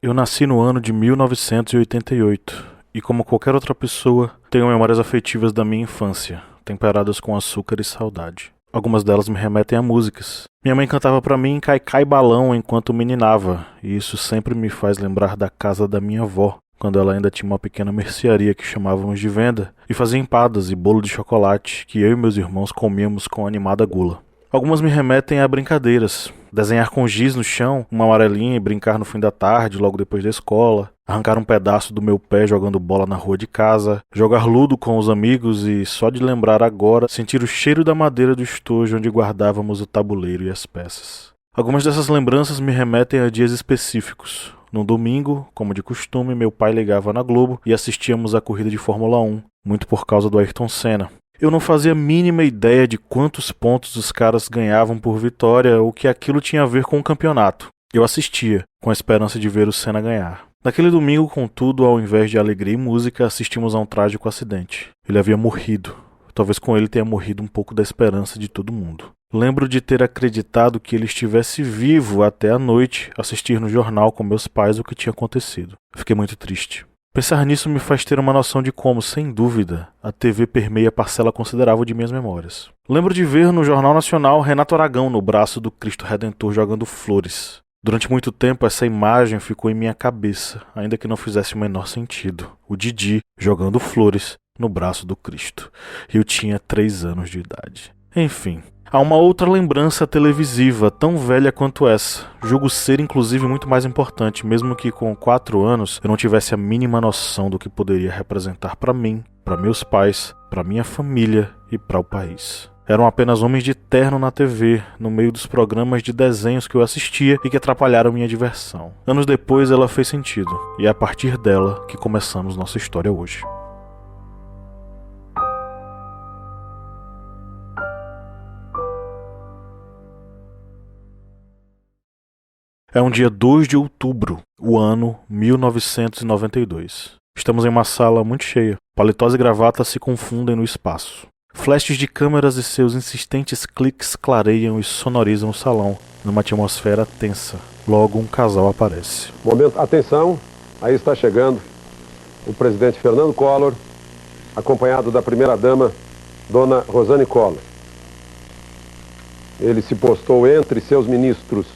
Eu nasci no ano de 1988 e, como qualquer outra pessoa, tenho memórias afetivas da minha infância, temperadas com açúcar e saudade. Algumas delas me remetem a músicas. Minha mãe cantava pra mim Caicai Balão enquanto meninava, e isso sempre me faz lembrar da casa da minha avó, quando ela ainda tinha uma pequena mercearia que chamávamos de venda, e fazia empadas e bolo de chocolate que eu e meus irmãos comíamos com animada gula. Algumas me remetem a brincadeiras. Desenhar com giz no chão, uma amarelinha e brincar no fim da tarde, logo depois da escola. Arrancar um pedaço do meu pé jogando bola na rua de casa. Jogar ludo com os amigos e, só de lembrar agora, sentir o cheiro da madeira do estojo onde guardávamos o tabuleiro e as peças. Algumas dessas lembranças me remetem a dias específicos. No domingo, como de costume, meu pai ligava na Globo e assistíamos a corrida de Fórmula 1, muito por causa do Ayrton Senna. Eu não fazia a mínima ideia de quantos pontos os caras ganhavam por vitória ou que aquilo tinha a ver com o campeonato. Eu assistia, com a esperança de ver o Senna ganhar. Naquele domingo, contudo, ao invés de alegria e música, assistimos a um trágico acidente. Ele havia morrido. Talvez com ele tenha morrido um pouco da esperança de todo mundo. Lembro de ter acreditado que ele estivesse vivo até a noite, assistir no jornal com meus pais o que tinha acontecido. Fiquei muito triste. Pensar nisso me faz ter uma noção de como, sem dúvida, a TV permeia parcela considerável de minhas memórias. Lembro de ver no Jornal Nacional Renato Aragão no braço do Cristo Redentor jogando flores. Durante muito tempo essa imagem ficou em minha cabeça, ainda que não fizesse o menor sentido. O Didi jogando flores no braço do Cristo. E eu tinha 3 anos de idade. Enfim. Há uma outra lembrança televisiva, tão velha quanto essa. Julgo ser, inclusive, muito mais importante, mesmo que com 4 anos eu não tivesse a mínima noção do que poderia representar para mim, para meus pais, para minha família e para o país. Eram apenas homens de terno na TV, no meio dos programas de desenhos que eu assistia e que atrapalharam minha diversão. Anos depois ela fez sentido, e é a partir dela que começamos nossa história hoje. É um dia 2 de outubro, o ano 1992. Estamos em uma sala muito cheia. Paletós e gravatas se confundem no espaço. Flashes de câmeras e seus insistentes cliques clareiam e sonorizam o salão, numa atmosfera tensa. Logo, um casal aparece. Momento, atenção, aí está chegando o presidente Fernando Collor, acompanhado da primeira-dama, dona Rosane Collor. Ele se postou entre seus ministros.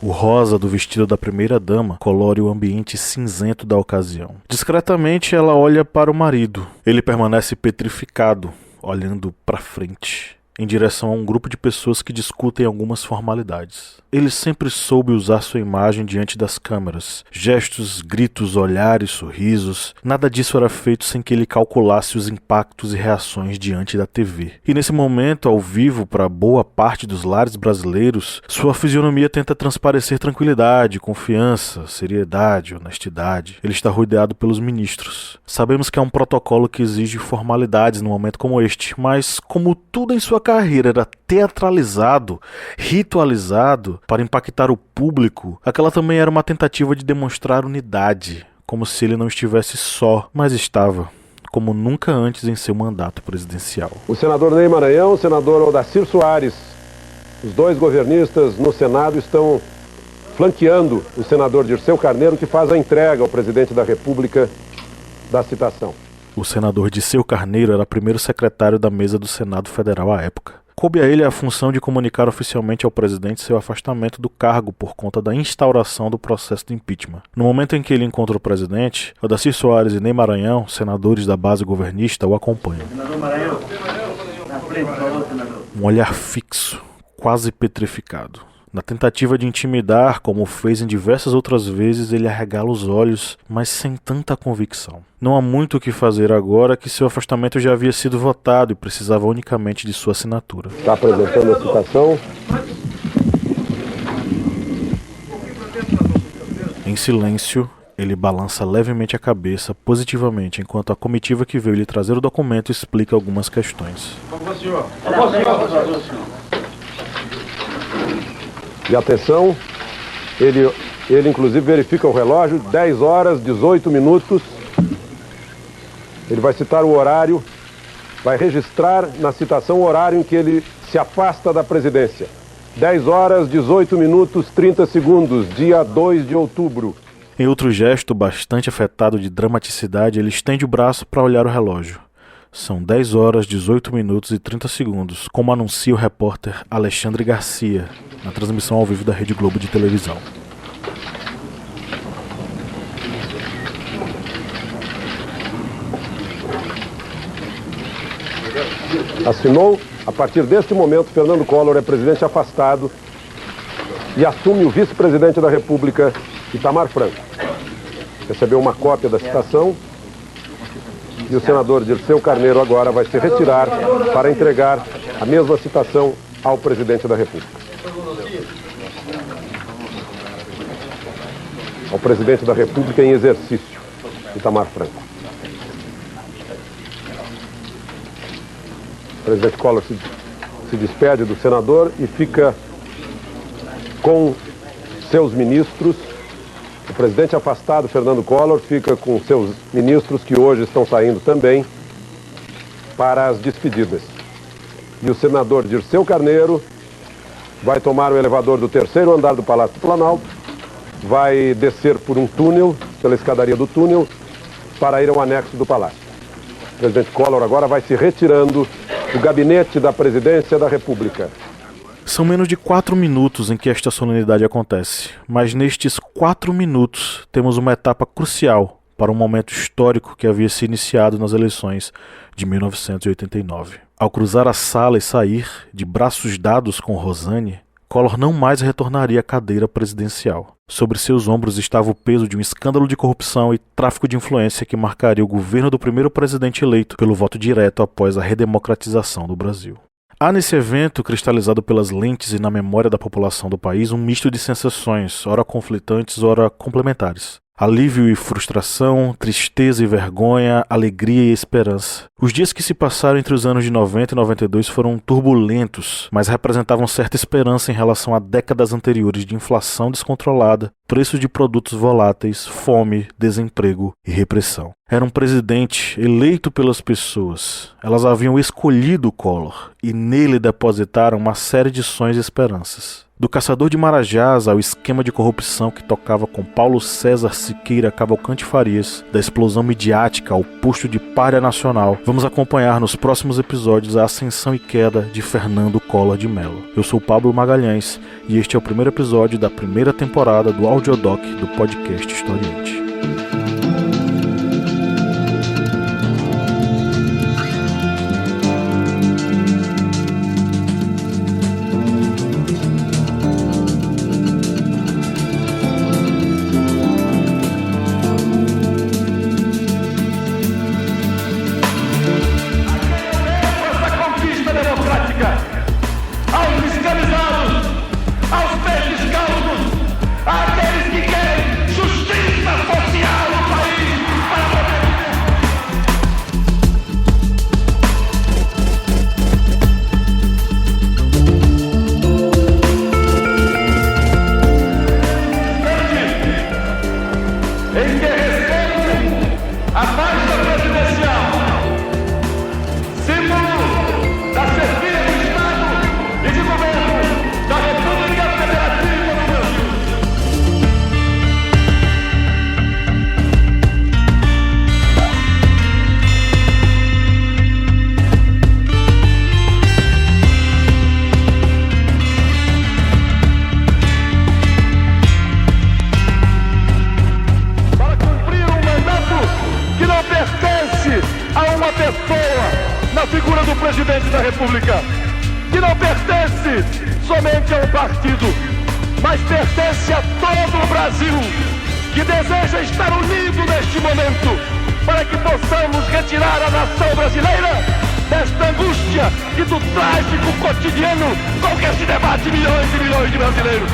O rosa do vestido da primeira-dama colore o ambiente cinzento da ocasião. Discretamente, ela olha para o marido. Ele permanece petrificado, olhando para frente, em direção a um grupo de pessoas que discutem algumas formalidades. Ele sempre soube usar sua imagem diante das câmeras. Gestos, gritos, olhares, sorrisos, nada disso era feito sem que ele calculasse os impactos e reações diante da TV. E nesse momento, ao vivo, para boa parte dos lares brasileiros, sua fisionomia tenta transparecer tranquilidade, confiança, seriedade, honestidade. Ele está rodeado pelos ministros. Sabemos que é um protocolo que exige formalidades num momento como este, mas como tudo em sua carreira era teatralizado, ritualizado, para impactar o público, aquela também era uma tentativa de demonstrar unidade, como se ele não estivesse só, mas estava, como nunca antes em seu mandato presidencial. O senador Ney Maranhão, o senador Odacir Soares, os dois governistas no Senado estão flanqueando o senador Dirceu Carneiro, que faz a entrega ao presidente da República da citação. O senador Dirceu Carneiro era primeiro secretário da mesa do Senado Federal à época. Coube a ele a função de comunicar oficialmente ao presidente seu afastamento do cargo por conta da instauração do processo de impeachment. No momento em que ele encontra o presidente, Odacir Soares e Ney Maranhão, senadores da base governista, o acompanham. Senador Maranhão, na frente, por favor, senador. Um olhar fixo, quase petrificado. Na tentativa de intimidar, como fez em diversas outras vezes, ele arregala os olhos, mas sem tanta convicção. Não há muito o que fazer agora que seu afastamento já havia sido votado e precisava unicamente de sua assinatura. Está apresentando a citação. Em silêncio, ele balança levemente a cabeça positivamente, enquanto a comitiva que veio lhe trazer o documento explica algumas questões. Por favor, senhor. Por favor, senhor. E atenção, ele inclusive verifica o relógio, 10 horas, 18 minutos. Ele vai citar o horário, vai registrar na citação o horário em que ele se afasta da presidência. 10 horas, 18 minutos, 30 segundos, dia 2 de outubro. Em outro gesto bastante afetado de dramaticidade, ele estende o braço para olhar o relógio. São 10 horas, 18 minutos e 30 segundos, como anuncia o repórter Alexandre Garcia, na transmissão ao vivo da Rede Globo de televisão. Assinou, a partir deste momento, Fernando Collor é presidente afastado e assume o vice-presidente da República, Itamar Franco. Recebeu uma cópia da citação e o senador Dirceu Carneiro agora vai se retirar para entregar a mesma citação ao presidente da República. Ao presidente da República em exercício, Itamar Franco. O presidente Collor se despede do senador e fica com seus ministros. O presidente afastado, Fernando Collor, fica com seus ministros que hoje estão saindo também para as despedidas. E o senador Dirceu Carneiro vai tomar o elevador do 3º andar do Palácio do Planalto, vai descer por um túnel, pela escadaria do túnel, para ir ao anexo do Palácio. O presidente Collor agora vai se retirando do gabinete da presidência da República. São menos de 4 minutos em que esta solenidade acontece, mas nestes 4 minutos temos uma etapa crucial para um momento histórico que havia se iniciado nas eleições de 1989. Ao cruzar a sala e sair, de braços dados com Rosane, Collor não mais retornaria à cadeira presidencial. Sobre seus ombros estava o peso de um escândalo de corrupção e tráfico de influência que marcaria o governo do primeiro presidente eleito pelo voto direto após a redemocratização do Brasil. Há nesse evento, cristalizado pelas lentes e na memória da população do país, um misto de sensações, ora conflitantes, ora complementares. Alívio e frustração, tristeza e vergonha, alegria e esperança. Os dias que se passaram entre os anos de 90 e 92 foram turbulentos, mas representavam certa esperança em relação a décadas anteriores de inflação descontrolada, preços de produtos voláteis, fome, desemprego e repressão. Era um presidente eleito pelas pessoas. Elas haviam escolhido Collor e nele depositaram uma série de sonhos e esperanças. Do caçador de marajás ao esquema de corrupção que tocava com Paulo César Siqueira Cavalcante Farias, da explosão midiática ao posto de pária nacional, vamos acompanhar nos próximos episódios a ascensão e queda de Fernando Collor de Mello. Eu sou Pablo Magalhães e este é o primeiro episódio da primeira temporada do Audiodoc do podcast Historiante. Presidente da República, que não pertence somente a um partido, mas pertence a todo o Brasil, que deseja estar unido neste momento, para que possamos retirar a nação brasileira desta angústia e do trágico cotidiano com que se debate milhões e milhões de brasileiros.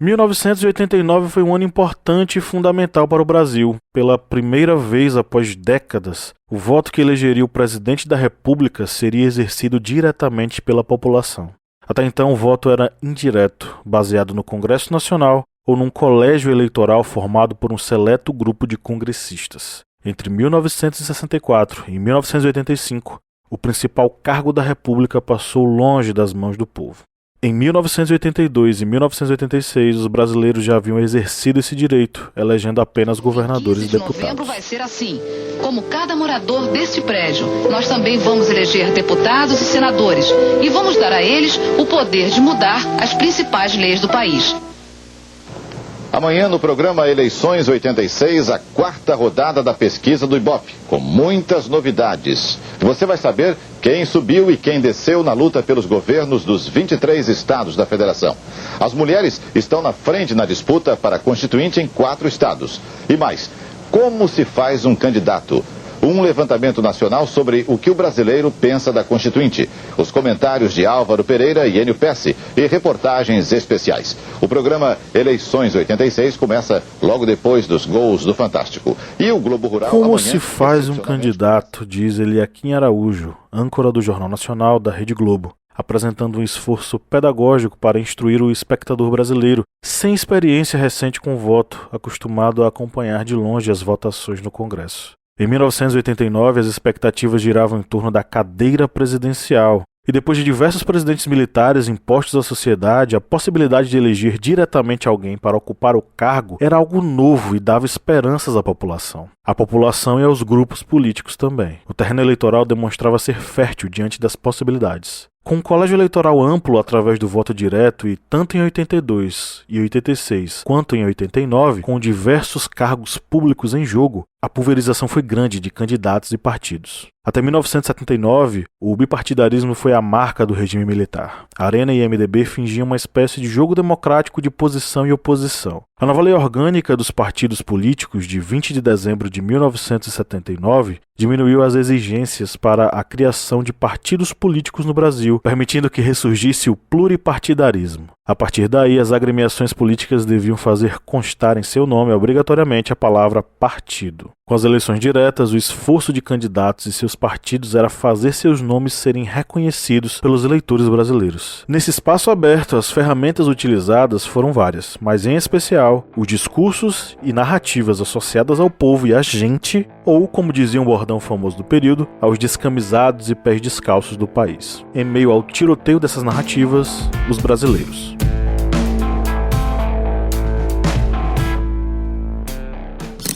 1989 foi um ano importante e fundamental para o Brasil. Pela primeira vez após décadas, o voto que elegeria o presidente da República seria exercido diretamente pela população. Até então, o voto era indireto, baseado no Congresso Nacional ou num colégio eleitoral formado por um seleto grupo de congressistas. Entre 1964 e 1985, o principal cargo da República passou longe das mãos do povo. Em 1982 e 1986, os brasileiros já haviam exercido esse direito, elegendo apenas governadores e deputados. 15 de novembro vai ser assim. Como cada morador deste prédio, nós também vamos eleger deputados e senadores e vamos dar a eles o poder de mudar as principais leis do país. Amanhã no programa Eleições 86, a quarta rodada da pesquisa do Ibope, com muitas novidades. Você vai saber quem subiu e quem desceu na luta pelos governos dos 23 estados da federação. As mulheres estão na frente na disputa para a Constituinte em 4 estados. E mais, como se faz um candidato? Um levantamento nacional sobre o que o brasileiro pensa da Constituinte. Os comentários de Álvaro Pereira e Enio Pesce e reportagens especiais. O programa Eleições 86 começa logo depois dos gols do Fantástico. E o Globo Rural... Como se faz um candidato, diz Eliakim Araújo, âncora do Jornal Nacional da Rede Globo, apresentando um esforço pedagógico para instruir o espectador brasileiro, sem experiência recente com o voto, acostumado a acompanhar de longe as votações no Congresso. Em 1989, as expectativas giravam em torno da cadeira presidencial, e depois de diversos presidentes militares impostos à sociedade, a possibilidade de eleger diretamente alguém para ocupar o cargo era algo novo e dava esperanças à população. A população e aos grupos políticos também. O terreno eleitoral demonstrava ser fértil diante das possibilidades. Com um colégio eleitoral amplo através do voto direto e tanto em 82 e 86 quanto em 89, com diversos cargos públicos em jogo, a pulverização foi grande de candidatos e partidos. Até 1979, o bipartidarismo foi a marca do regime militar. Arena e MDB fingiam uma espécie de jogo democrático de posição e oposição. A nova lei orgânica dos partidos políticos de 20 de dezembro de 1979 diminuiu as exigências para a criação de partidos políticos no Brasil, permitindo que ressurgisse o pluripartidarismo. A partir daí, as agremiações políticas deviam fazer constar em seu nome obrigatoriamente a palavra partido. Com as eleições diretas, o esforço de candidatos e seus partidos era fazer seus nomes serem reconhecidos pelos eleitores brasileiros. Nesse espaço aberto, as ferramentas utilizadas foram várias, mas em especial, os discursos e narrativas associadas ao povo e à gente, ou, como dizia um bordão famoso do período, aos descamisados e pés descalços do país. Em meio ao tiroteio dessas narrativas, os brasileiros.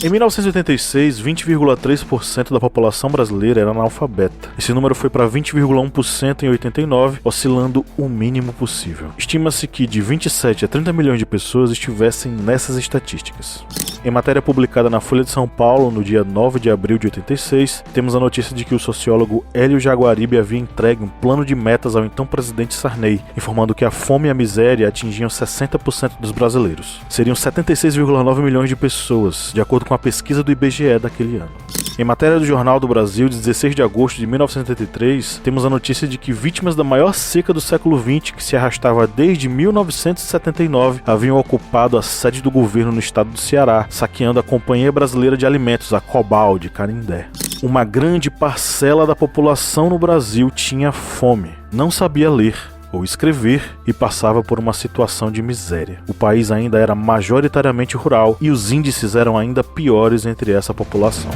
Em 1986, 20,3% da população brasileira era analfabeta. Esse número foi para 20,1% em 89, oscilando o mínimo possível. Estima-se que de 27 a 30 milhões de pessoas estivessem nessas estatísticas. Em matéria publicada na Folha de São Paulo, no dia 9 de abril de 86, temos a notícia de que o sociólogo Hélio Jaguaribe havia entregue um plano de metas ao então presidente Sarney, informando que a fome e a miséria atingiam 60% dos brasileiros. Seriam 76,9 milhões de pessoas, de acordo com a pesquisa do IBGE daquele ano. Em matéria do Jornal do Brasil, de 16 de agosto de 1983, temos a notícia de que vítimas da maior seca do século XX, que se arrastava desde 1979, haviam ocupado a sede do governo no estado do Ceará, saqueando a Companhia Brasileira de Alimentos, a Cobal, de Canindé. Uma grande parcela da população no Brasil tinha fome, não sabia ler ou escrever e passava por uma situação de miséria. O país ainda era majoritariamente rural e os índices eram ainda piores entre essa população.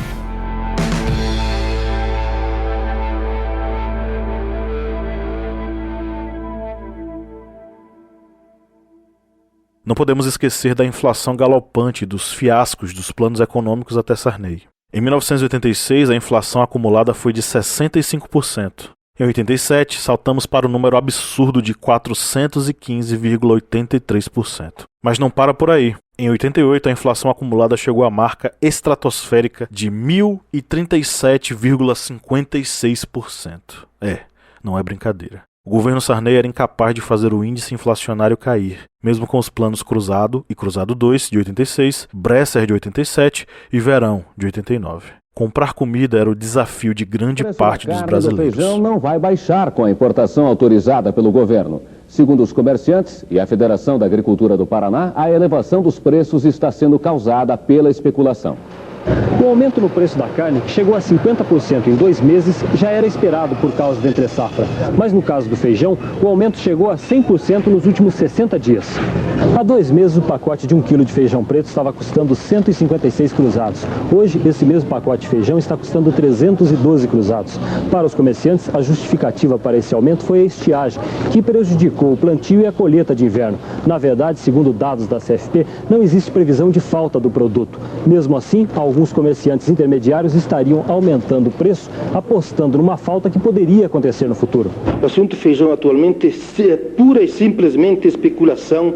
Não podemos esquecer da inflação galopante e dos fiascos dos planos econômicos até Sarney. Em 1986, a inflação acumulada foi de 65%. Em 87, saltamos para o número absurdo de 415,83%. Mas não para por aí. Em 88, a inflação acumulada chegou à marca estratosférica de 1.037,56%. Não é brincadeira. O governo Sarney era incapaz de fazer o índice inflacionário cair, mesmo com os planos Cruzado e Cruzado II, de 86, Bresser, de 87 e Verão, de 89. comprar comida era o desafio de grande parte dos brasileiros. O feijão não vai baixar com a importação autorizada pelo governo. Segundo os comerciantes e a Federação da Agricultura do Paraná, a elevação dos preços está sendo causada pela especulação. O aumento no preço da carne, que chegou a 50% em 2 meses, já era esperado por causa da entre-safra. Mas no caso do feijão, o aumento chegou a 100% nos últimos 60 dias. Há 2 meses, o pacote de 1 quilo de feijão preto estava custando 156 cruzados. Hoje, esse mesmo pacote de feijão está custando 312 cruzados. Para os comerciantes, a justificativa para esse aumento foi a estiagem, que prejudicou o plantio e a colheita de inverno. Na verdade, segundo dados da CFP, não existe previsão de falta do produto. Mesmo assim, alguns comerciantes intermediários estariam aumentando o preço, apostando numa falta que poderia acontecer no futuro. O assunto feijão atualmente é pura e simplesmente especulação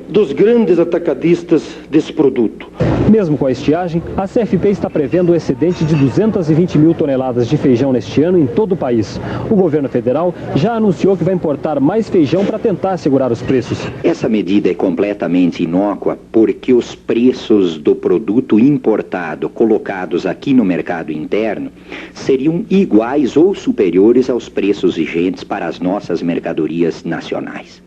dos grandes atacadistas desse produto. Mesmo com a estiagem, a CFP está prevendo um excedente de 220 mil toneladas de feijão neste ano em todo o país. O governo federal já anunciou que vai importar mais feijão para tentar segurar os preços. Essa medida é completamente inócua porque os preços do produto importado colocados aqui no mercado interno seriam iguais ou superiores aos preços vigentes para as nossas mercadorias nacionais.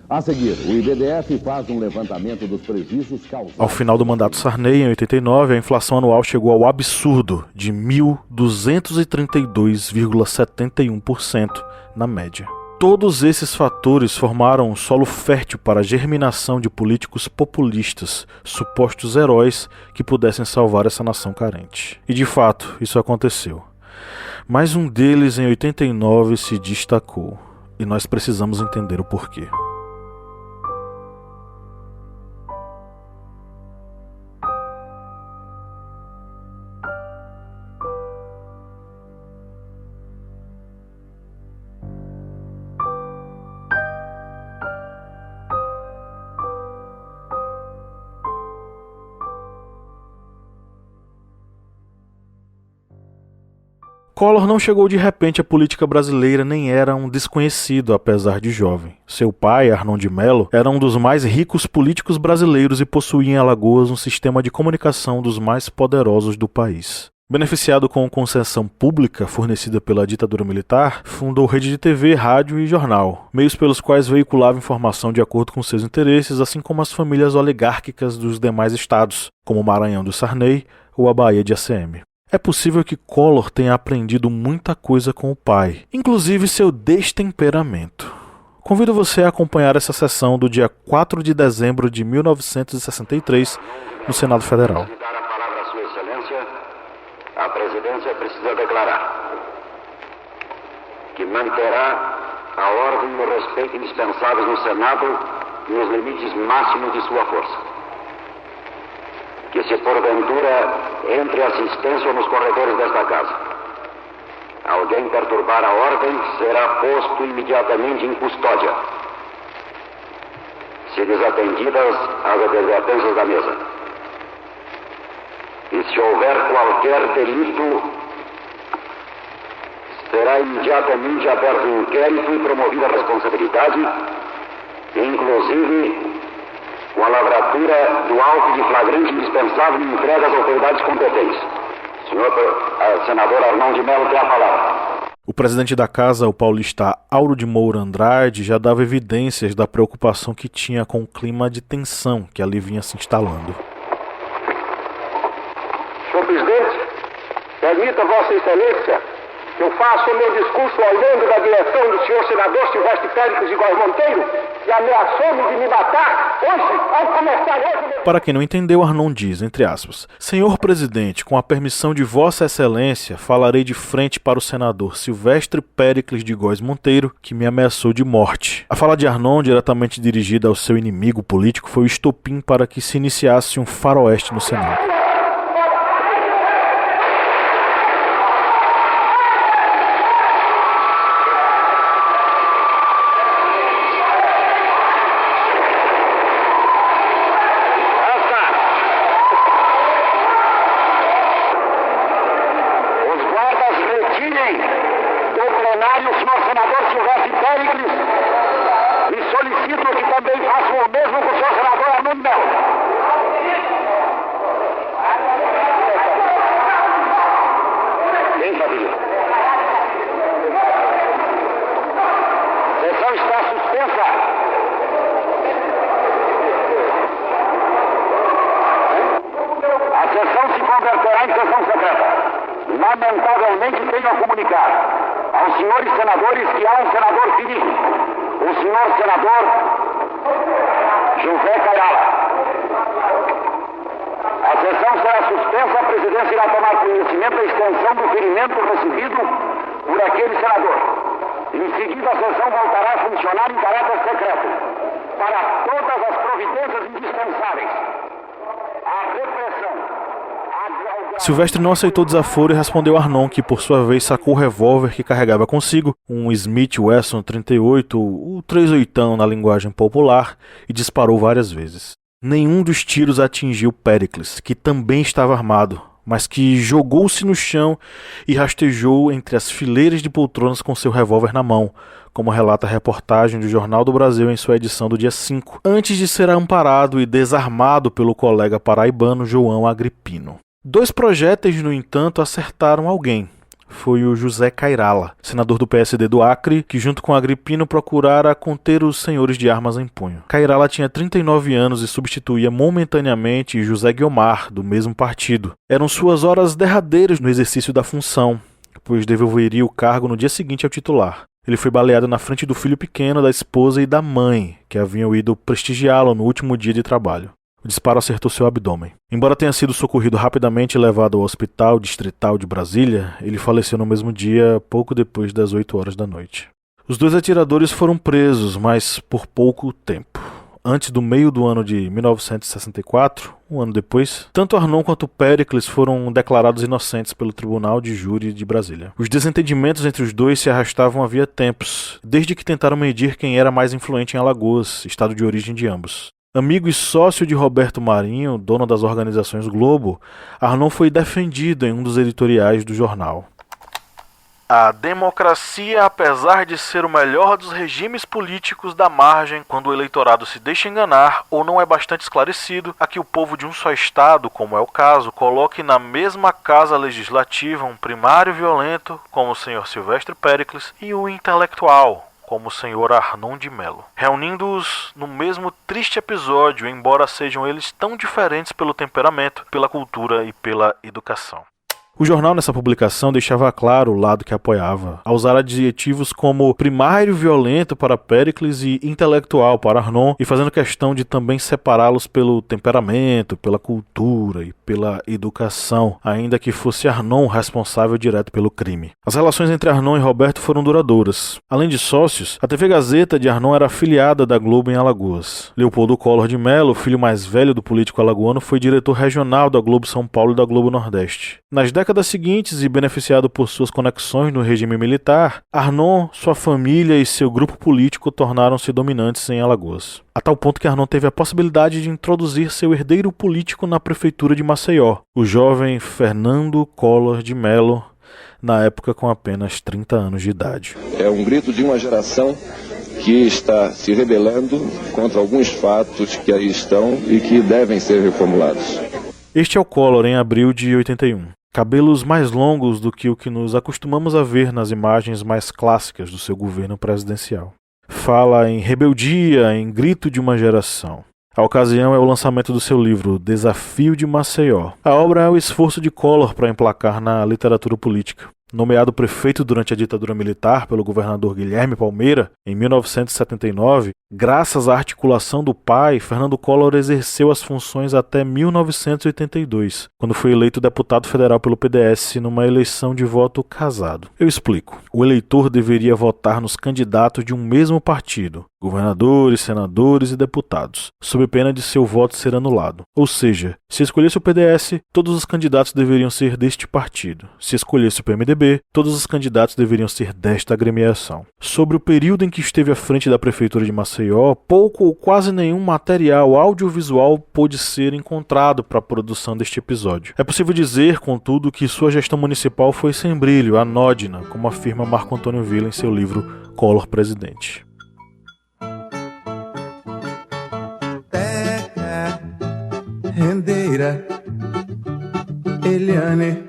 A seguir, o IBDF faz um levantamento dos prejuízos causados. Ao final do mandato Sarney, em 89, a inflação anual chegou ao absurdo de 1.232,71% na média. Todos esses fatores formaram um solo fértil para a germinação de políticos populistas, supostos heróis que pudessem salvar essa nação carente. E de fato, isso aconteceu. Mas um deles, em 89, se destacou. E nós precisamos entender o porquê. Collor não chegou de repente à política brasileira nem era um desconhecido, apesar de jovem. Seu pai, Arnon de Mello, era um dos mais ricos políticos brasileiros e possuía em Alagoas um sistema de comunicação dos mais poderosos do país. Beneficiado com concessão pública fornecida pela ditadura militar, fundou rede de TV, rádio e jornal, meios pelos quais veiculava informação de acordo com seus interesses, assim como as famílias oligárquicas dos demais estados, como o Maranhão do Sarney ou a Bahia de ACM. É possível que Collor tenha aprendido muita coisa com o pai, inclusive seu destemperamento. Convido você a acompanhar essa sessão do dia 4 de dezembro de 1963, no Senado Federal. Antes de dar a palavra à Sua Excelência, a Presidência precisa declarar que manterá a ordem e o respeito indispensáveis no Senado nos limites máximos de sua força. Que se porventura entre assistência nos corredores desta casa alguém perturbar a ordem, será posto imediatamente em custódia, se desatendidas as advertências da mesa. E se houver qualquer delito, será imediatamente aberto um inquérito e promovida a responsabilidade, inclusive com a lavratura do auto de flagrante indispensável e entregue às autoridades competentes. Senhor senador Arnon de Mello tem a palavra. O presidente da casa, o paulista Auro de Moura Andrade, já dava evidências da preocupação que tinha com o clima de tensão que ali vinha se instalando. Senhor presidente, permita Vossa Excelência que eu faça o meu discurso olhando da direção do senhor senador Silvestre Péricles de Góes Monteiro, que ameaçou-me de me matar hoje, ao começar hoje... Para quem não entendeu, Arnon diz, entre aspas, Senhor presidente, com a permissão de Vossa Excelência, falarei de frente para o senador Silvestre Péricles de Góes Monteiro, que me ameaçou de morte. A fala de Arnon, diretamente dirigida ao seu inimigo político, foi o estopim para que se iniciasse um faroeste no Senado. não se converterá em sessão secreta. Lamentavelmente tenho a comunicar aos senhores senadores que há um senador ferido, o senhor senador José Cairala. A sessão será suspensa, a presidência irá tomar conhecimento da extensão do ferimento recebido por aquele senador. Em seguida, a sessão voltará a funcionar em caráter secreto para todas as providências indispensáveis à repressão. Silvestre não aceitou o desaforo e respondeu a Arnon, que por sua vez sacou o revólver que carregava consigo, um Smith Wesson 38, o 38 na linguagem popular, e disparou várias vezes. Nenhum dos tiros atingiu Péricles, que também estava armado, mas que jogou-se no chão e rastejou entre as fileiras de poltronas com seu revólver na mão, como relata a reportagem do Jornal do Brasil em sua edição do dia 5, antes de ser amparado e desarmado pelo colega paraibano João Agripino. 2 projéteis, no entanto, acertaram alguém. Foi o José Cairala, senador do PSD do Acre, que junto com Agripino procurara conter os senhores de armas em punho. Cairala tinha 39 anos e substituía momentaneamente José Guiomar, do mesmo partido. Eram suas horas derradeiras no exercício da função, pois devolveria o cargo no dia seguinte ao titular. Ele foi baleado na frente do filho pequeno, da esposa e da mãe, que haviam ido prestigiá-lo no último dia de trabalho. O disparo acertou seu abdômen. Embora tenha sido socorrido rapidamente e levado ao Hospital Distrital de Brasília, ele faleceu no mesmo dia, pouco depois das 8 horas da noite. Os 2 atiradores foram presos, mas por pouco tempo. Antes do meio do ano de 1964, um ano depois, tanto Arnon quanto Péricles foram declarados inocentes pelo Tribunal de Júri de Brasília. Os desentendimentos entre os dois se arrastavam havia tempos, desde que tentaram medir quem era mais influente em Alagoas, estado de origem de ambos. Amigo e sócio de Roberto Marinho, dono das organizações Globo, Arnon foi defendido em um dos editoriais do jornal. A democracia, apesar de ser o melhor dos regimes políticos da margem, quando o eleitorado se deixa enganar ou não é bastante esclarecido, a que o povo de um só estado, como é o caso, coloque na mesma casa legislativa um primário violento, como o senhor Silvestre Péricles, e um intelectual, como o senhor Arnon de Melo, reunindo-os no mesmo triste episódio, embora sejam eles tão diferentes pelo temperamento, pela cultura e pela educação. O jornal nessa publicação deixava claro o lado que apoiava, ao usar adjetivos como primário violento para Péricles e intelectual para Arnon, e fazendo questão de também separá-los pelo temperamento, pela cultura e pela educação, ainda que fosse Arnon responsável direto pelo crime. As relações entre Arnon e Roberto foram duradouras. Além de sócios, a TV Gazeta de Arnon era afiliada da Globo em Alagoas. Leopoldo Collor de Mello, filho mais velho do político alagoano, foi diretor regional da Globo São Paulo e da Globo Nordeste. Nas décadas seguintes, e beneficiado por suas conexões no regime militar, Arnon, sua família e seu grupo político tornaram-se dominantes em Alagoas. A tal ponto que Arnon teve a possibilidade de introduzir seu herdeiro político na prefeitura de Maceió, o jovem Fernando Collor de Mello, na época com apenas 30 anos de idade. É um grito de uma geração que está se rebelando contra alguns fatos que aí estão e que devem ser reformulados. Este é o Collor em abril de 81. Cabelos mais longos do que o que nos acostumamos a ver nas imagens mais clássicas do seu governo presidencial. Fala em rebeldia, em grito de uma geração. A ocasião é o lançamento do seu livro Desafio de Maceió. A obra é o esforço de Collor para emplacar na literatura política. Nomeado prefeito durante a ditadura militar pelo governador Guilherme Palmeira, em 1979, graças à articulação do pai, Fernando Collor exerceu as funções até 1982, quando foi eleito deputado federal pelo PDS numa eleição de voto casado. Eu explico. O eleitor deveria votar nos candidatos de um mesmo partido, governadores, senadores e deputados, sob pena de seu voto ser anulado. Ou seja, se escolhesse o PDS, todos os candidatos deveriam ser deste partido. Se escolhesse o PMDB, todos os candidatos deveriam ser desta agremiação. Sobre o período em que esteve à frente da prefeitura de Maceió, pouco ou quase nenhum material audiovisual pôde ser encontrado para a produção deste episódio. É possível dizer, contudo, que sua gestão municipal foi sem brilho, anódina, como afirma Marco Antônio Villa em seu livro Collor Presidente. Terra, rendeira, Eliane,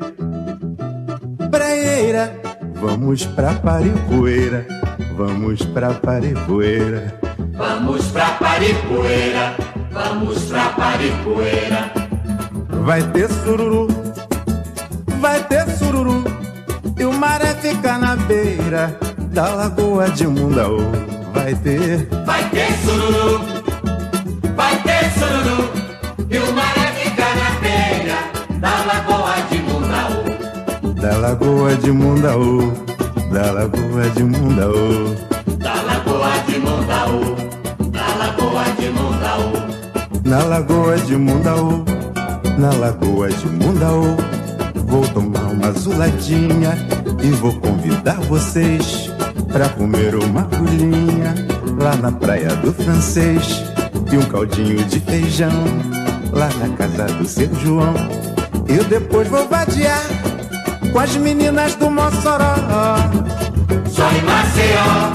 praieira, vamos pra Paripoeira, vamos pra Paripoeira. Vamos pra Paripoeira, vamos pra Paripoeira. vai ter sururu, vai ter sururu. E o maré fica na beira da lagoa de Mundaú. Vai ter sururu, vai ter sururu. E o maré fica na beira da lagoa de Mundaú. Da lagoa de Mundaú, da lagoa de Mundaú, da lagoa de Mundaú, da lagoa de Mundaú. Na lagoa de Mundaú, na lagoa de Mundaú. Vou tomar uma azuladinha e vou convidar vocês pra comer uma rolinha lá na praia do Francês e um caldinho de feijão lá na casa do seu João. Eu depois vou vadiar com as meninas do Mossoró. Só em Maceió,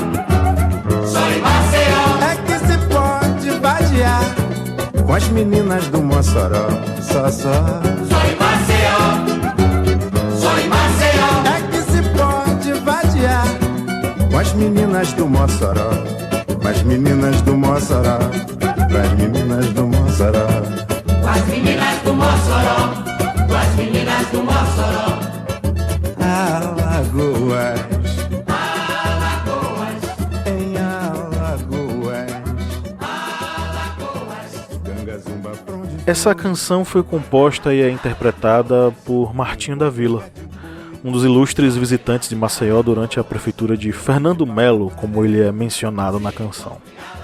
só em Maceió é que se pode vadiar com as meninas do Mossoró. Só Só em Maceió, só em Maceió é que se pode vadiar com as meninas do Mossoró. Com as meninas do Mossoró, com as meninas do Mossoró, com as meninas do Mossoró, com as meninas do Mossoró. Alagoas, Alagoas, em Alagoas, Gangazumba, pra onde... Essa canção foi composta e é interpretada por Martinho da Vila, um dos ilustres visitantes de Maceió durante a prefeitura de Fernando Melo, como ele é mencionado na canção.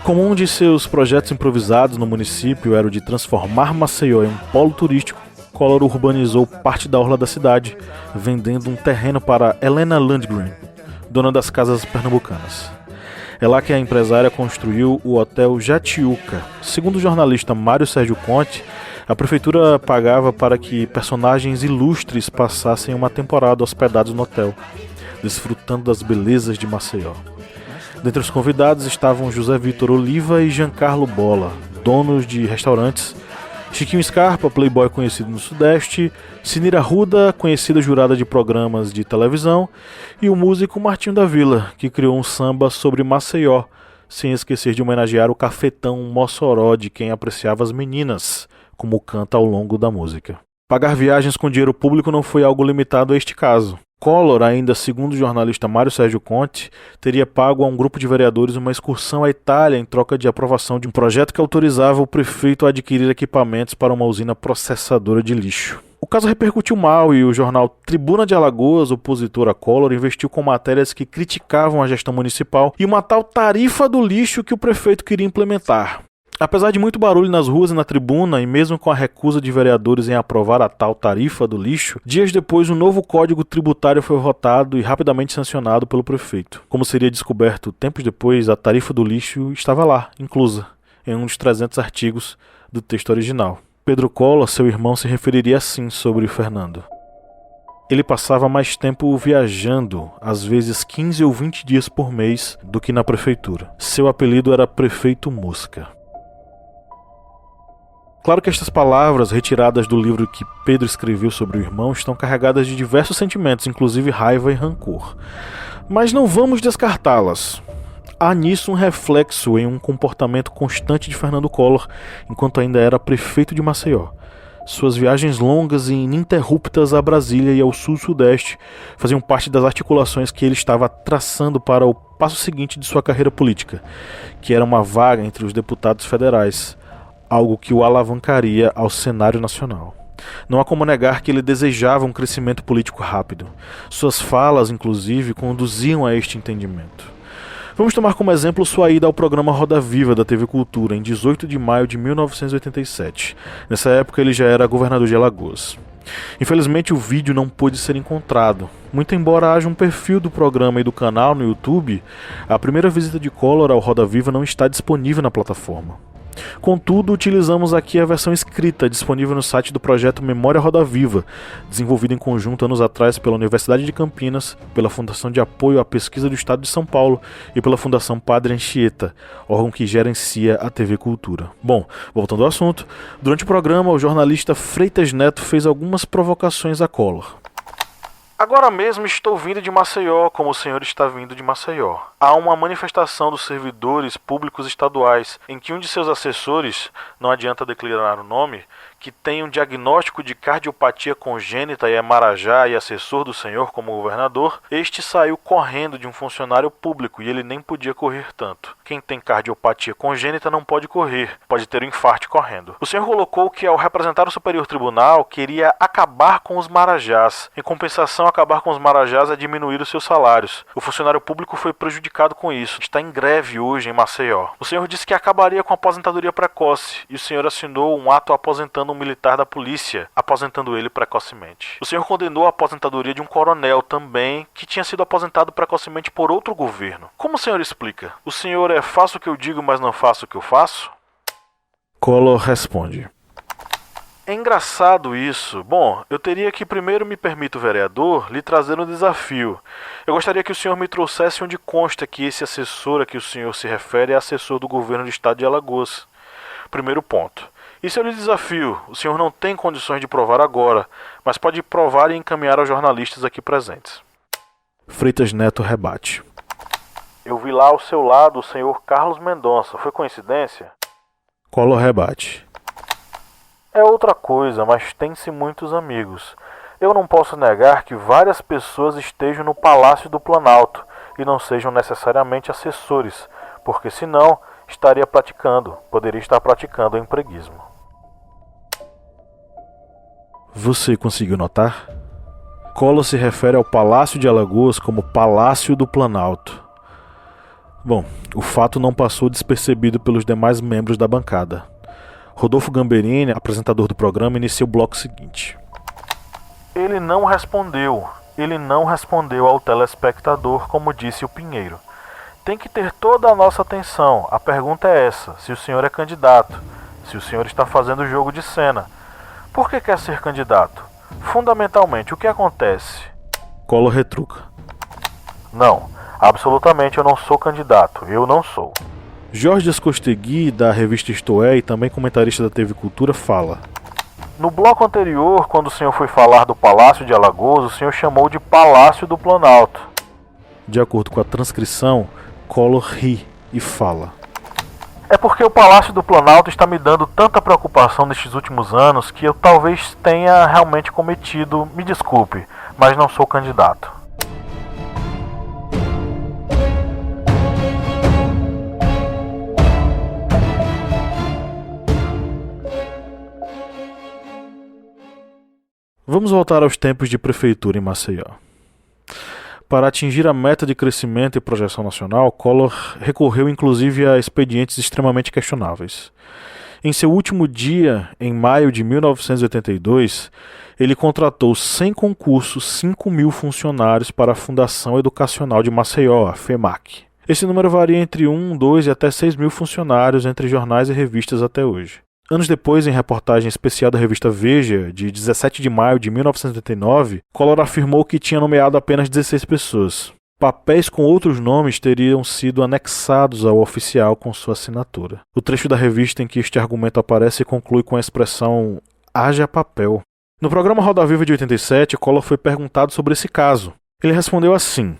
Como um de seus projetos improvisados no município era o de transformar Maceió em um polo turístico, Collor urbanizou parte da orla da cidade, vendendo um terreno para Helena Landgren, dona das casas pernambucanas. É lá que a empresária construiu o Hotel Jatiuca. Segundo o jornalista Mário Sérgio Conte, a prefeitura pagava para que personagens ilustres passassem uma temporada hospedados no hotel, desfrutando das belezas de Maceió. Dentre os convidados estavam José Vitor Oliva e Giancarlo Bola, donos de restaurantes, Chiquinho Scarpa, playboy conhecido no Sudeste, Sinira Ruda, conhecida jurada de programas de televisão, e o músico Martinho da Vila, que criou um samba sobre Maceió, sem esquecer de homenagear o cafetão Mossoró de quem apreciava as meninas, como canta ao longo da música. Pagar viagens com dinheiro público não foi algo limitado a este caso. Collor, ainda segundo o jornalista Mário Sérgio Conte, teria pago a um grupo de vereadores uma excursão à Itália em troca de aprovação de um projeto que autorizava o prefeito a adquirir equipamentos para uma usina processadora de lixo. O caso repercutiu mal e o jornal Tribuna de Alagoas, opositor a Collor, investiu com matérias que criticavam a gestão municipal e uma tal tarifa do lixo que o prefeito queria implementar. Apesar de muito barulho nas ruas e na tribuna, e mesmo com a recusa de vereadores em aprovar a tal tarifa do lixo, dias depois um novo código tributário foi votado e rapidamente sancionado pelo prefeito. Como seria descoberto tempos depois, a tarifa do lixo estava lá, inclusa, em um dos 300 artigos do texto original. Pedro Collor, seu irmão, se referiria assim sobre Fernando. Ele passava mais tempo viajando, às vezes 15 ou 20 dias por mês, do que na prefeitura. Seu apelido era Prefeito Mosca. Claro que estas palavras, retiradas do livro que Pedro escreveu sobre o irmão, estão carregadas de diversos sentimentos, inclusive raiva e rancor. Mas não vamos descartá-las. Há nisso um reflexo em um comportamento constante de Fernando Collor, enquanto ainda era prefeito de Maceió. Suas viagens longas e ininterruptas a Brasília e ao sul-sudeste faziam parte das articulações que ele estava traçando para o passo seguinte de sua carreira política, que era uma vaga entre os deputados federais, algo que o alavancaria ao cenário nacional. Não há como negar que ele desejava um crescimento político rápido. Suas falas, inclusive, conduziam a este entendimento. Vamos tomar como exemplo sua ida ao programa Roda Viva da TV Cultura, em 18 de maio de 1987. Nessa época ele já era governador de Alagoas. Infelizmente o vídeo não pôde ser encontrado. Muito embora haja um perfil do programa e do canal no YouTube, a primeira visita de Collor ao Roda Viva não está disponível na plataforma. Contudo, utilizamos aqui a versão escrita, disponível no site do projeto Memória Roda Viva, desenvolvido em conjunto anos atrás pela Universidade de Campinas, pela Fundação de Apoio à Pesquisa do Estado de São Paulo e pela Fundação Padre Anchieta, órgão que gerencia a TV Cultura. Bom, voltando ao assunto, durante o programa, o jornalista Freitas Neto fez algumas provocações a Collor. Agora mesmo estou vindo de Maceió, como o senhor está vindo de Maceió. Há uma manifestação dos servidores públicos estaduais, em que um de seus assessores, não adianta declarar o nome, que tem um diagnóstico de cardiopatia congênita e é marajá e assessor do senhor como governador, este saiu correndo de um funcionário público e ele nem podia correr tanto. Quem tem cardiopatia congênita não pode correr, pode ter um infarto correndo. O senhor colocou que ao representar o Superior Tribunal queria acabar com os marajás. Em compensação, acabar com os marajás é diminuir os seus salários. O funcionário público foi prejudicado com isso. Está em greve hoje em Maceió. O senhor disse que acabaria com a aposentadoria precoce e o senhor assinou um ato aposentando um militar da polícia, aposentando ele precocemente. O senhor condenou a aposentadoria de um coronel também, que tinha sido aposentado precocemente por outro governo. Como o senhor explica? O senhor é faço o que eu digo, mas não faço o que eu faço? Collor responde: É engraçado isso. Bom, eu teria que primeiro, me permita o vereador, lhe trazer um desafio. Eu gostaria que o senhor me trouxesse onde consta que esse assessor a que o senhor se refere é assessor do governo do estado de Alagoas. Primeiro ponto. Isso eu lhe desafio. O senhor não tem condições de provar agora, mas pode provar e encaminhar aos jornalistas aqui presentes. Freitas Neto rebate: Eu vi lá ao seu lado o senhor Carlos Mendonça. Foi coincidência? Collor rebate: É outra coisa, mas tem-se muitos amigos. Eu não posso negar que várias pessoas estejam no Palácio do Planalto e não sejam necessariamente assessores, porque senão poderia estar praticando o empreguismo. Você conseguiu notar? Collor se refere ao Palácio de Alagoas como Palácio do Planalto. Bom, o fato não passou despercebido pelos demais membros da bancada. Rodolfo Gamberini, apresentador do programa, inicia o bloco seguinte: Ele não respondeu ao telespectador, como disse o Pinheiro. Tem que ter toda a nossa atenção. A pergunta é essa: se o senhor é candidato, se o senhor está fazendo jogo de cena. Por que quer ser candidato? Fundamentalmente, o que acontece? Collor retruca: Não, absolutamente eu não sou candidato. Eu não sou. Jorge Descostegui, da revista Isto É e também comentarista da TV Cultura, fala: No bloco anterior, quando o senhor foi falar do Palácio de Alagoas, o senhor chamou de Palácio do Planalto. De acordo com a transcrição, Collor ri e fala: É porque o Palácio do Planalto está me dando tanta preocupação nestes últimos anos que eu talvez tenha realmente cometido, me desculpe, mas não sou candidato. Vamos voltar aos tempos de prefeitura em Maceió. Para atingir a meta de crescimento e projeção nacional, Collor recorreu inclusive a expedientes extremamente questionáveis. Em seu último dia, em maio de 1982, ele contratou sem concurso 5.000 funcionários para a Fundação Educacional de Maceió, a FEMAC. Esse número varia entre 1, 2 e até 6.000 funcionários entre jornais e revistas até hoje. Anos depois, em reportagem especial da revista Veja, de 17 de maio de 1989, Collor afirmou que tinha nomeado apenas 16 pessoas. Papéis com outros nomes teriam sido anexados ao oficial com sua assinatura. O trecho da revista em que este argumento aparece conclui com a expressão "haja papel". No programa Roda Viva de 87, Collor foi perguntado sobre esse caso. Ele respondeu assim: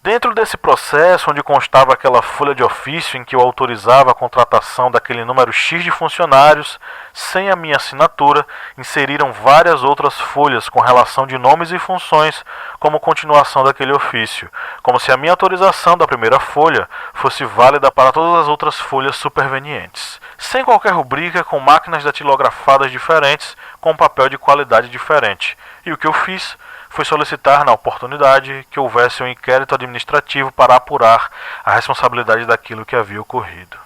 Dentro desse processo, onde constava aquela folha de ofício em que eu autorizava a contratação daquele número X de funcionários, sem a minha assinatura, inseriram várias outras folhas com relação de nomes e funções como continuação daquele ofício, como se a minha autorização da primeira folha fosse válida para todas as outras folhas supervenientes, sem qualquer rubrica, com máquinas datilografadas diferentes, com papel de qualidade diferente. E o que eu fiz foi solicitar, na oportunidade, que houvesse um inquérito administrativo para apurar a responsabilidade daquilo que havia ocorrido.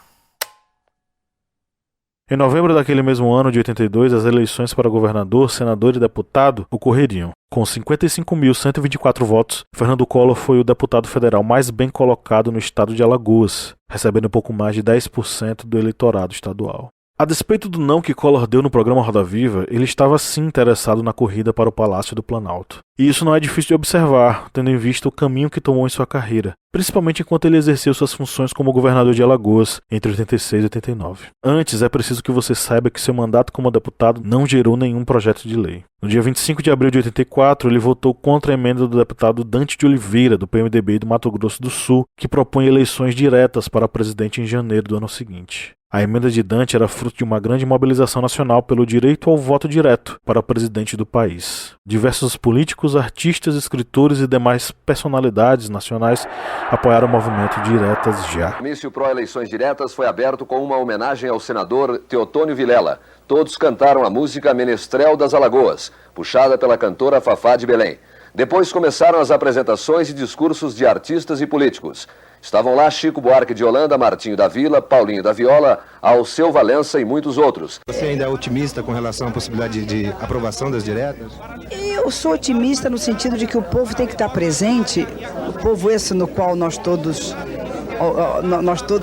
Em novembro daquele mesmo ano de 82, as eleições para governador, senador e deputado ocorreriam. Com 55.124 votos, Fernando Collor foi o deputado federal mais bem colocado no estado de Alagoas, recebendo pouco mais de 10% do eleitorado estadual. A despeito do não que Collor deu no programa Roda Viva, ele estava sim interessado na corrida para o Palácio do Planalto. E isso não é difícil de observar, tendo em vista o caminho que tomou em sua carreira, principalmente enquanto ele exerceu suas funções como governador de Alagoas entre 86 e 89. Antes, é preciso que você saiba que seu mandato como deputado não gerou nenhum projeto de lei. No dia 25 de abril de 84, ele votou contra a emenda do deputado Dante de Oliveira, do PMDB do Mato Grosso do Sul, que propõe eleições diretas para presidente em janeiro do ano seguinte. A emenda de Dante era fruto de uma grande mobilização nacional pelo direito ao voto direto para o presidente do país. Diversos políticos, artistas, escritores e demais personalidades nacionais apoiaram o movimento Diretas Já. O comício pró-eleições diretas foi aberto com uma homenagem ao senador Teotônio Vilela. Todos cantaram a música Menestrel das Alagoas, puxada pela cantora Fafá de Belém. Depois começaram as apresentações e discursos de artistas e políticos. Estavam lá Chico Buarque de Holanda, Martinho da Vila, Paulinho da Viola, Alceu Valença e muitos outros. Você ainda é otimista com relação à possibilidade de aprovação das diretas? Eu sou otimista no sentido de que o povo tem que estar presente, o povo esse no qual nós todos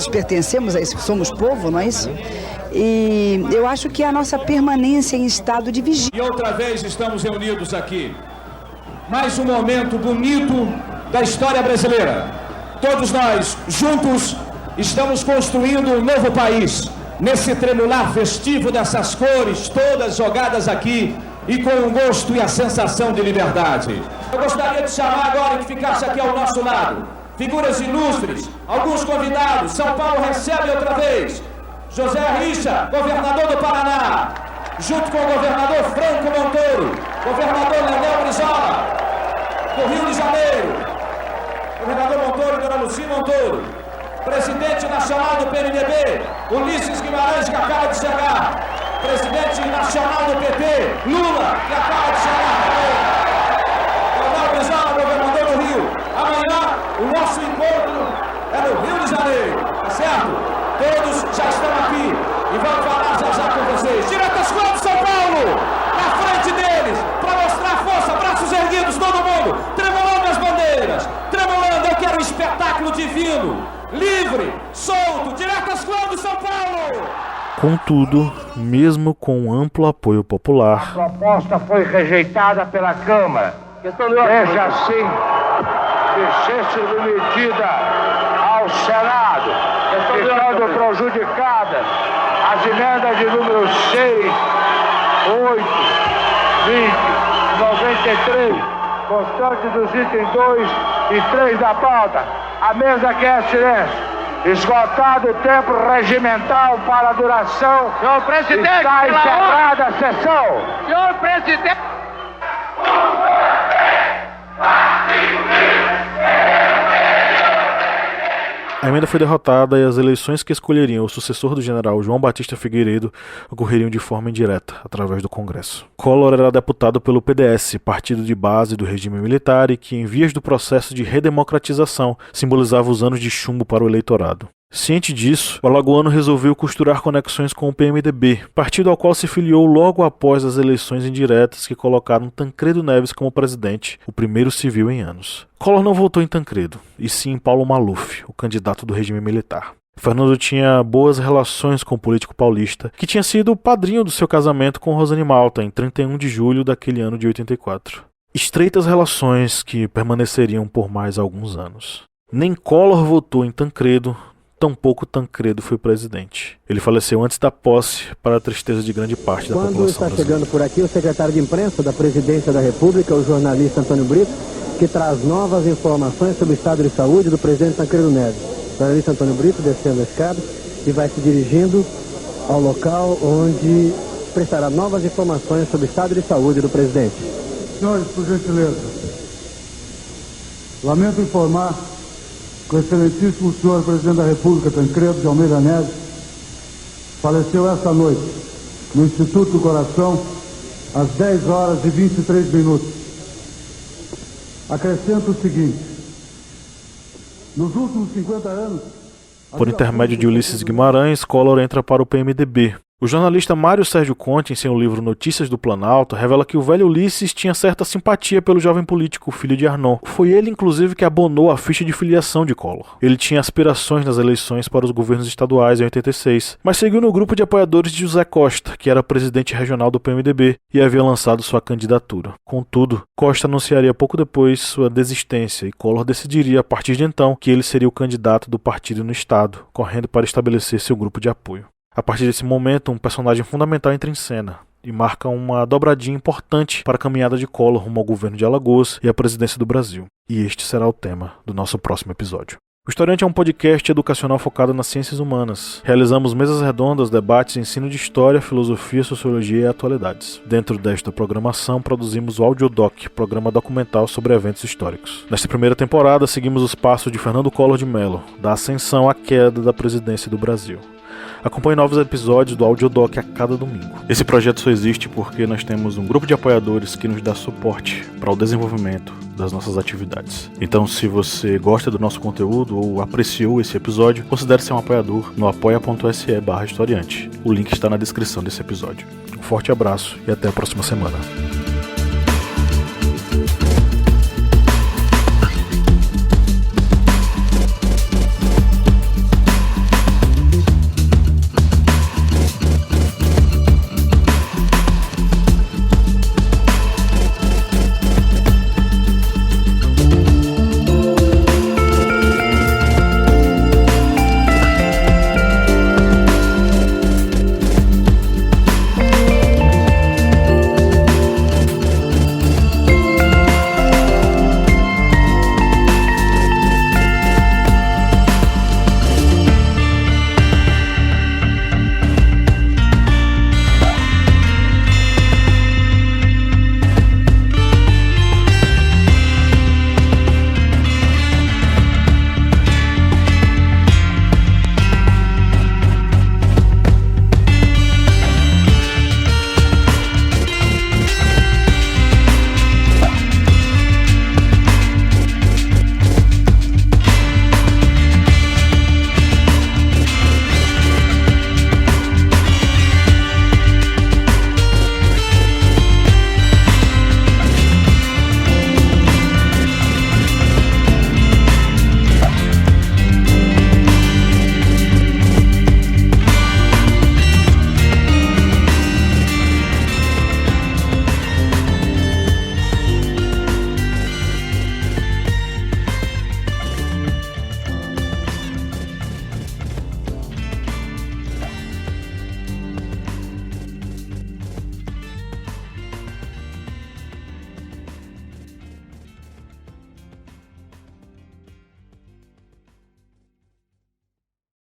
pertencemos, a esse, somos povo, não é isso? E eu acho que é a nossa permanência em estado de vigília. E outra vez estamos reunidos aqui. Mais um momento bonito da história brasileira. Todos nós, juntos, estamos construindo um novo país, nesse tremular festivo dessas cores, todas jogadas aqui, e com o gosto e a sensação de liberdade. Eu gostaria de chamar agora que ficasse aqui ao nosso lado, figuras ilustres, alguns convidados. São Paulo recebe outra vez José Richa, governador do Paraná, junto com o governador Franco Montoro, governador Leonel Brizola, do Rio de Janeiro, governador Montoro e Dona Lucia Montoro, presidente nacional do PMDB, Ulisses Guimarães, que acaba de chegar, presidente nacional do PT, Lula, que acaba de chegar também, Leonel Brizola, governador do Rio. Amanhã, o nosso encontro é no Rio de Janeiro, tá certo? Todos já estão aqui e vamos falar já com vocês. Diretas Clube São Paulo, na frente deles, para mostrar força, braços erguidos, todo mundo, tremulando as bandeiras, tremulando. Eu quero um espetáculo divino, livre, solto, Diretas Clube São Paulo. Contudo, mesmo com amplo apoio popular, a proposta foi rejeitada pela Câmara. Veja assim, de ser submetida ao Senado, ficando prejudicadas as emendas de número 6, 8, 20, 93, constante dos itens 2 e 3 da pauta. A mesa quer silêncio. Esgotado o tempo regimental para a duração, senhor presidente, está encerrada a sessão. Senhor presidente. a emenda foi derrotada e as eleições que escolheriam o sucessor do general João Batista Figueiredo ocorreriam de forma indireta, através do Congresso. Collor era deputado pelo PDS, partido de base do regime militar e que, em vias do processo de redemocratização, simbolizava os anos de chumbo para o eleitorado. Ciente disso, o alagoano resolveu costurar conexões com o PMDB, partido ao qual se filiou logo após as eleições indiretas que colocaram Tancredo Neves como presidente, o primeiro civil em anos. Collor não votou em Tancredo, e sim em Paulo Maluf, o candidato do regime militar. Fernando tinha boas relações com o político paulista, que tinha sido o padrinho do seu casamento com Rosane Malta em 31 de julho daquele ano de 84. Estreitas relações que permaneceriam por mais alguns anos. Nem Collor votou em Tancredo, tampouco Tancredo foi presidente. Ele faleceu antes da posse, para a tristeza de grande parte da população brasileira. Quando está chegando por aqui o secretário de imprensa da Presidência da República, o jornalista Antônio Brito, que traz novas informações sobre o estado de saúde do presidente Tancredo Neves. O jornalista Antônio Brito descendo a escada e vai se dirigindo ao local onde prestará novas informações sobre o estado de saúde do presidente. Senhores, por gentileza, lamento informar que o excelentíssimo senhor presidente da República, Tancredo de Almeida Neves, faleceu esta noite no Instituto do Coração às 10 horas e 23 minutos. Acrescento o seguinte: nos últimos 50 anos... Por intermédio de Ulisses Guimarães, Collor entra para o PMDB. O jornalista Mário Sérgio Conte, em seu livro Notícias do Planalto, revela que o velho Ulisses tinha certa simpatia pelo jovem político, filho de Arnon. Foi ele, inclusive, que abonou a ficha de filiação de Collor. Ele tinha aspirações nas eleições para os governos estaduais em 86, mas seguiu no grupo de apoiadores de José Costa, que era presidente regional do PMDB e havia lançado sua candidatura. Contudo, Costa anunciaria pouco depois sua desistência e Collor decidiria, a partir de então, que ele seria o candidato do partido no estado, correndo para estabelecer seu grupo de apoio. A partir desse momento, um personagem fundamental entra em cena e marca uma dobradinha importante para a caminhada de Collor rumo ao governo de Alagoas e à presidência do Brasil. E este será o tema do nosso próximo episódio. O Historiante é um podcast educacional focado nas ciências humanas. Realizamos mesas redondas, debates, ensino de história, filosofia, sociologia e atualidades. Dentro desta programação, produzimos o Audiodoc, programa documental sobre eventos históricos. Nesta primeira temporada, seguimos os passos de Fernando Collor de Mello, da ascensão à queda da presidência do Brasil. Acompanhe novos episódios do Audiodoc a cada domingo. Esse projeto só existe porque nós temos um grupo de apoiadores que nos dá suporte para o desenvolvimento das nossas atividades. Então, se você gosta do nosso conteúdo ou apreciou esse episódio, considere ser um apoiador no apoia.se/historiante. O link está na descrição desse episódio. Um forte abraço e até a próxima semana.